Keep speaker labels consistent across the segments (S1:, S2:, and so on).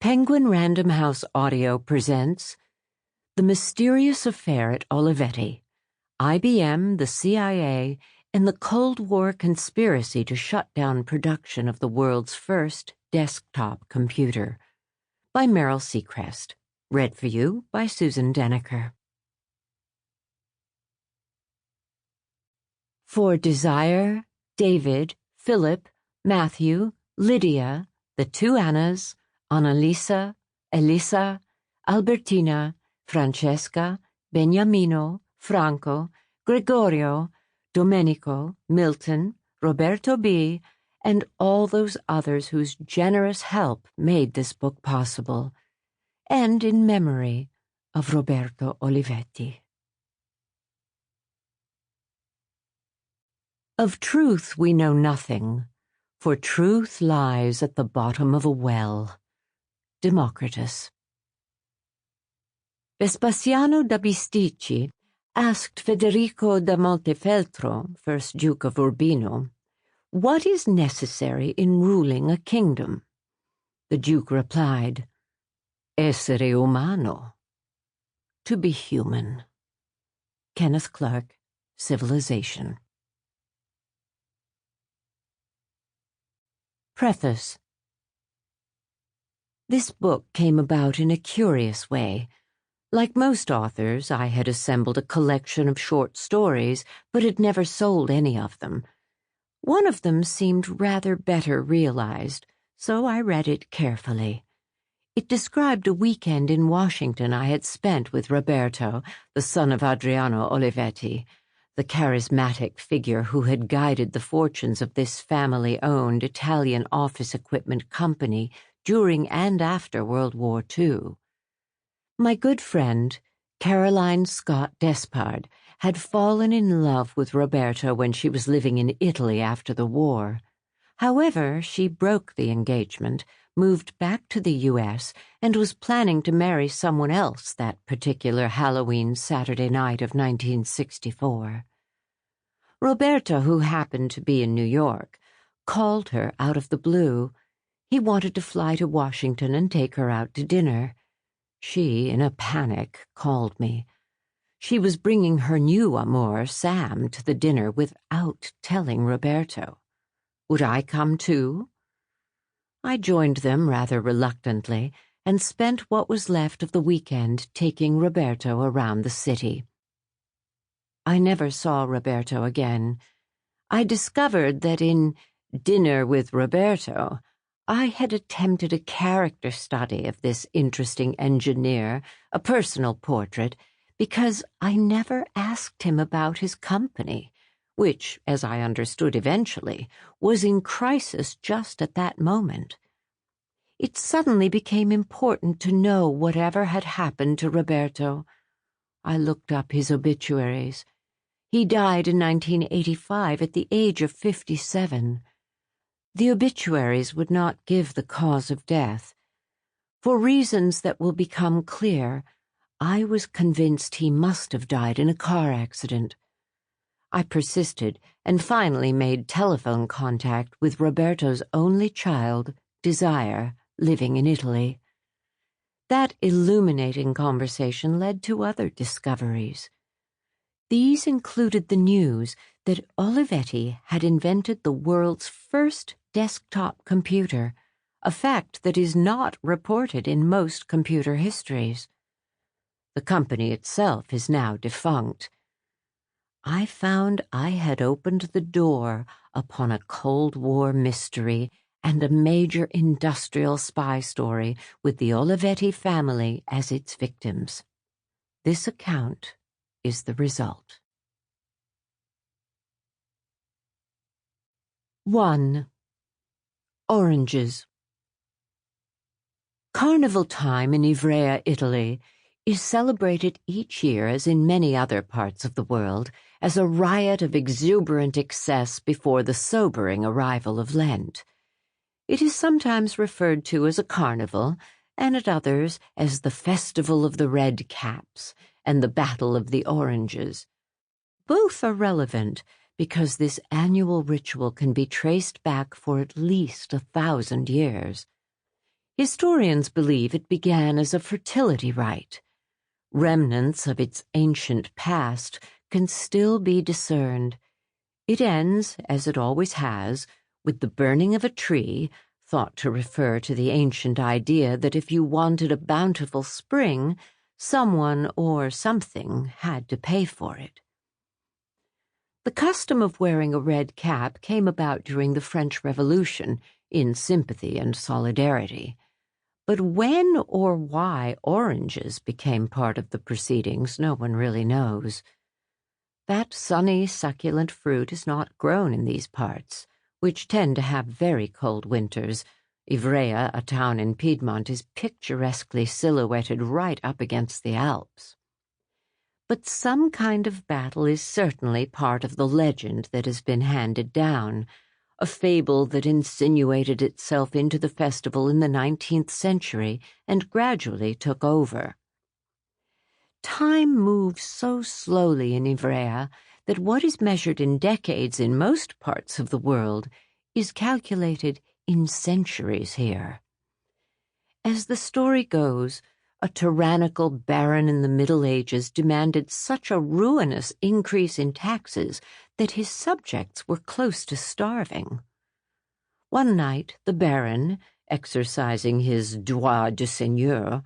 S1: Penguin Random House Audio presents The Mysterious Affair at Olivetti, IBM, the CIA, and the Cold War conspiracy to shut down production of the world's first desktop computer, by Meryle Secrest. Read for you by Susan Denaker. For Desire, David, Philip, Matthew, Lydia, the two Annas, Annalisa, Elisa, Albertina, Francesca, Beniamino, Franco, Gregorio, Domenico, Milton, Roberto B., and all those others whose generous help made this book possible, and in memory of Roberto Olivetti. Of truth we know nothing, for truth lies at the bottom of a well. Democritus. Vespasiano da Bisticci asked Federico da Montefeltro, first Duke of Urbino, "What is necessary in ruling a kingdom?" The Duke replied, "Essere umano," to be human. Kenneth Clark, Civilization. Preface. This book came about in a curious way. Like most authors, I had assembled a collection of short stories, but had never sold any of them. One of them seemed rather better realized, so I read it carefully. It described a weekend in Washington I had spent with Roberto, the son of Adriano Olivetti, the charismatic figure who had guided the fortunes of this family-owned Italian office equipment company during and after World War II. My good friend, Caroline Scott Despard, had fallen in love with Roberto when she was living in Italy after the war. However, she broke the engagement, moved back to the U.S., and was planning to marry someone else that particular Halloween Saturday night of 1964. Roberto, who happened to be in New York, called her out of the blue. He wanted to fly to Washington and take her out to dinner. She, in a panic, called me. She was bringing her new amour, Sam, to the dinner without telling Roberto. Would I come too? I joined them rather reluctantly and spent what was left of the weekend taking Roberto around the city. I never saw Roberto again. I discovered that in Dinner with Roberto, I had attempted a character study of this interesting engineer, a personal portrait, because I never asked him about his company, which, as I understood eventually, was in crisis just at that moment. It suddenly became important to know whatever had happened to Roberto. I looked up his obituaries. He died in 1985 at the age of 57. The obituaries would not give the cause of death. For reasons that will become clear, I was convinced he must have died in a car accident. I persisted and finally made telephone contact with Roberto's only child, Desire, living in Italy. That illuminating conversation led to other discoveries. These included the news that Olivetti had invented the world's first desktop computer, a fact that is not reported in most computer histories. The company itself is now defunct. I found I had opened the door upon a Cold War mystery and a major industrial spy story with the Olivetti family as its victims. This account is the result. 1. Oranges. Carnival time in Ivrea, Italy, is celebrated each year, as in many other parts of the world, as a riot of exuberant excess before the sobering arrival of Lent. It is sometimes referred to as a carnival, and at others as the Festival of the Red Caps and the Battle of the Oranges. Both are relevant because this annual ritual can be traced back for at least 1,000 years. Historians believe it began as a fertility rite. Remnants of its ancient past can still be discerned. It ends, as it always has, with the burning of a tree, thought to refer to the ancient idea that if you wanted a bountiful spring, someone or something had to pay for it. The custom of wearing a red cap came about during the French Revolution in sympathy and solidarity. But when or why oranges became part of the proceedings, no one really knows. That sunny, succulent fruit is not grown in these parts, which tend to have very cold winters. Ivrea, a town in Piedmont, is picturesquely silhouetted right up against the Alps. But some kind of battle is certainly part of the legend that has been handed down, a fable that insinuated itself into the festival in the 19th century and gradually took over. Time moves so slowly in Ivrea that what is measured in decades in most parts of the world is calculated in centuries here. As the story goes, a tyrannical baron in the Middle Ages demanded such a ruinous increase in taxes that his subjects were close to starving. One night, the baron, exercising his droit de seigneur,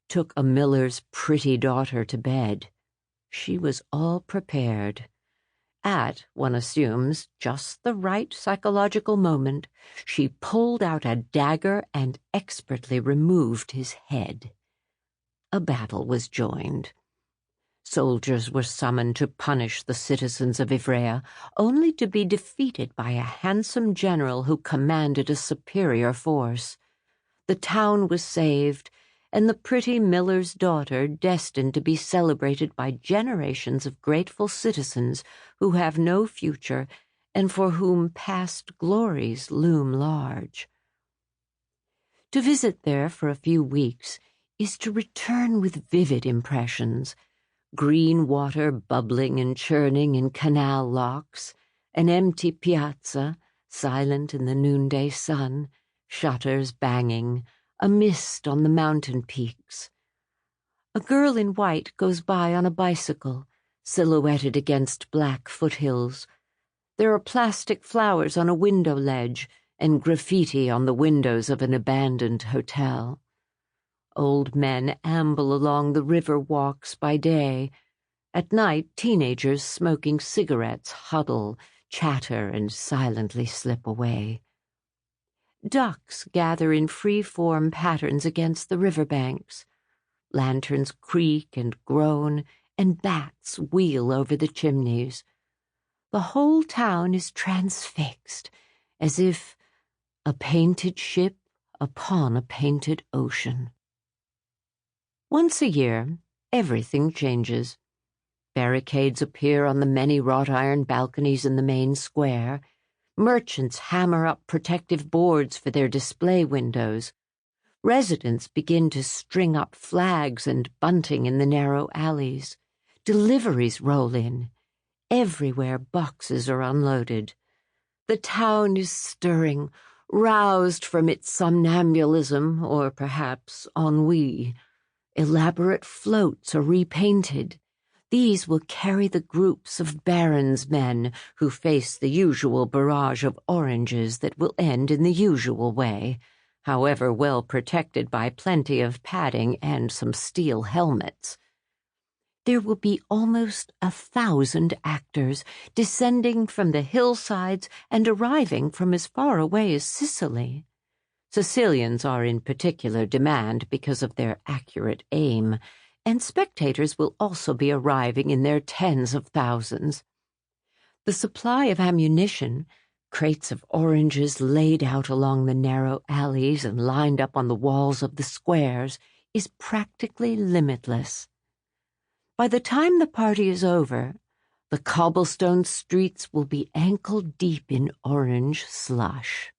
S1: took a miller's pretty daughter to bed. She was all prepared. At, one assumes, just the right psychological moment, she pulled out a dagger and expertly removed his head. A battle was joined. Soldiers were summoned to punish the citizens of Ivrea, only to be defeated by a handsome general who commanded a superior force. The town was saved, and the pretty miller's daughter destined to be celebrated by generations of grateful citizens who have no future and for whom past glories loom large. To visit there for a few weeks is to return with vivid impressions: green water bubbling and churning in canal locks, an empty piazza, silent in the noonday sun, shutters banging, a mist on the mountain peaks. A girl in white goes by on a bicycle, silhouetted against black foothills. There are plastic flowers on a window ledge and graffiti on the windows of an abandoned hotel. Old men amble along the river walks by day. At night, teenagers smoking cigarettes huddle, chatter, and silently slip away. Ducks gather in free-form patterns against the riverbanks. Lanterns creak and groan, and bats wheel over the chimneys. The whole town is transfixed, as if a painted ship upon a painted ocean. Once a year, everything changes. Barricades appear on the many wrought-iron balconies in the main square. Merchants hammer up protective boards for their display windows. Residents begin to string up flags and bunting in the narrow alleys. Deliveries roll in. Everywhere boxes are unloaded. The town is stirring, roused from its somnambulism, or perhaps ennui. Elaborate floats are repainted. These will carry the groups of barons' men who face the usual barrage of oranges that will end in the usual way, however well protected by plenty of padding and some steel helmets. There will be almost 1,000 actors descending from the hillsides and arriving from as far away as Sicily. Sicilians are in particular demand because of their accurate aim, and spectators will also be arriving in their tens of thousands. The supply of ammunition, crates of oranges laid out along the narrow alleys and lined up on the walls of the squares, is practically limitless. By the time the party is over, the cobblestone streets will be ankle-deep in orange slush.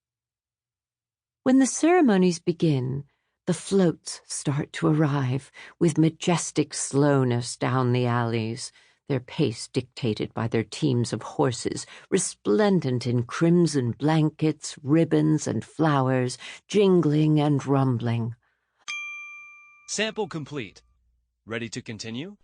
S1: When the ceremonies begin, the floats start to arrive with majestic slowness down the alleys, their pace dictated by their teams of horses, resplendent in crimson blankets, ribbons, and flowers, jingling and rumbling.
S2: Sample complete. Ready to continue?